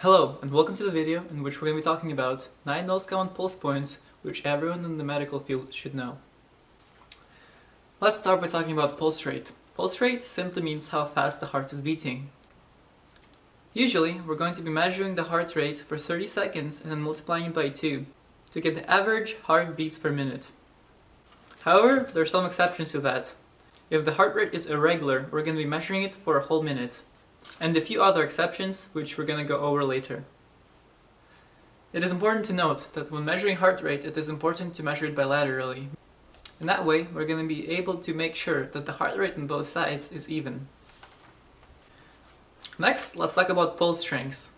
Hello, and welcome to the video in which we're going to be talking about 9 most common pulse points which everyone in the medical field should know. Let's start by talking about pulse rate. Pulse rate simply means how fast the heart is beating. Usually, we're going to be measuring the heart rate for 30 seconds and then multiplying it by 2 to get the average heart beats per minute. However, there are some exceptions to that. If the heart rate is irregular, we're going to be measuring it for a whole minute. And a few other exceptions, which we're going to go over later. It is important to note that when measuring heart rate, it is important to measure it bilaterally. In that way, we're going to be able to make sure that the heart rate on both sides is even. Next, let's talk about pulse strength.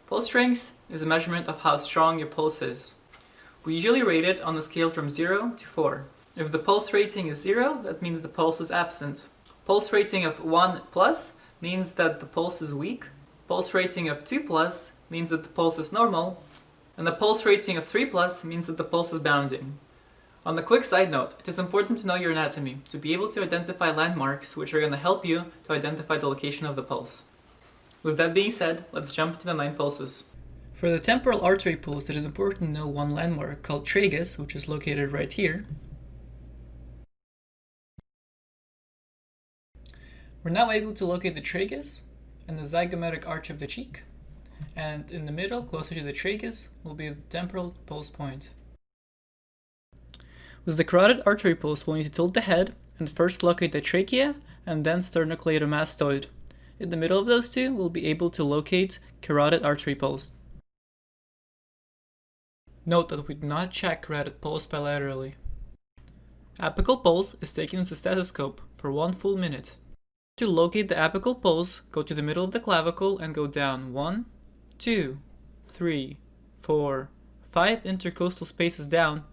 Pulse strength is a measurement of how strong your pulse is. We usually rate it on a scale from 0 to 4. If the pulse rating is 0, that means the pulse is absent. Pulse rating of 1 plus means that the pulse is weak. Pulse rating of 2 plus means that the pulse is normal. And the pulse rating of 3 plus means that the pulse is bounding. On a quick side note, it is important to know your anatomy to be able to identify landmarks which are going to help you to identify the location of the pulse. With that being said, let's jump to the 9 pulses. For the temporal artery pulse, it is important to know one landmark called tragus, which is located right here. We're now able to locate the tragus and the zygomatic arch of the cheek, and in the middle, closer to the tragus, will be the temporal pulse point. With the carotid artery pulse, we'll need to tilt the head and first locate the trachea and then sternocleidomastoid. In the middle of those two, we'll be able to locate carotid artery pulse. Note that we do not check carotid pulse bilaterally. Apical pulse is taken with a stethoscope for 1 full minute. To locate the apical pulse, go to the middle of the clavicle and go down 1, 2, 3, 4, 5 intercostal spaces down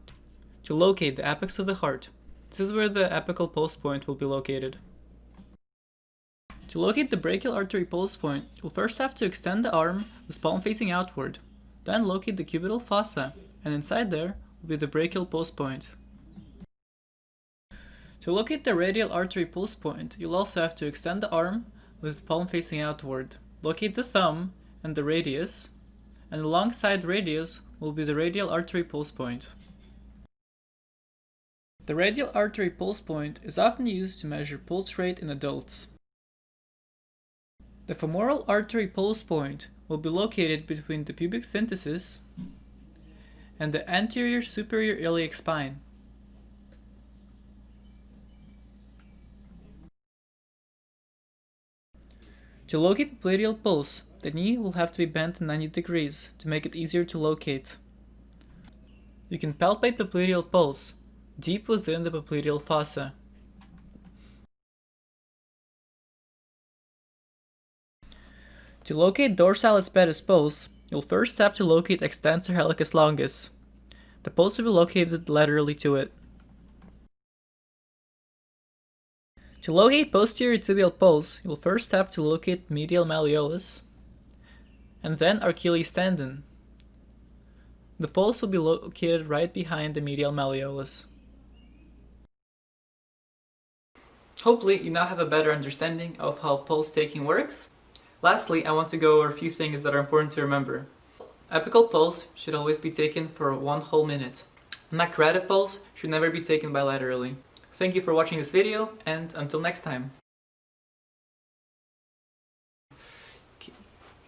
to locate the apex of the heart. This is where the apical pulse point will be located. To locate the brachial artery pulse point, you'll first have to extend the arm with palm facing outward. Then locate the cubital fossa, and inside there will be the brachial pulse point. To locate the radial artery pulse point, you'll also have to extend the arm with palm facing outward. Locate the thumb and the radius, and alongside the radius will be the radial artery pulse point. The radial artery pulse point is often used to measure pulse rate in adults. The femoral artery pulse point will be located between the pubic symphysis and the anterior superior iliac spine. To locate the popliteal pulse, the knee will have to be bent 90 degrees to make it easier to locate. You can palpate popliteal pulse deep within the popliteal fossa. To locate dorsalis pedis pulse, you'll first have to locate extensor helix longus. The pulse will be located laterally to it. To locate posterior tibial pulse, you'll first have to locate medial malleolus and then Achilles tendon. The pulse will be located right behind the medial malleolus. Hopefully, you now have a better understanding of how pulse taking works. Lastly, I want to go over a few things that are important to remember. Apical pulse should always be taken for 1 whole minute. And carotid pulse should never be taken bilaterally. Thank you for watching this video, and until next time. Okay,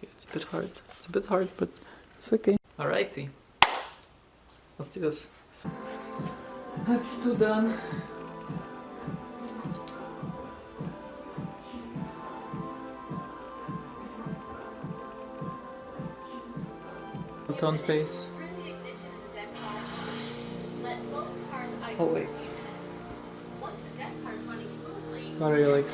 it's a bit hard, but it's okay. Alrighty, let's do this. That's 2 done. On face. Oh wait. What are you like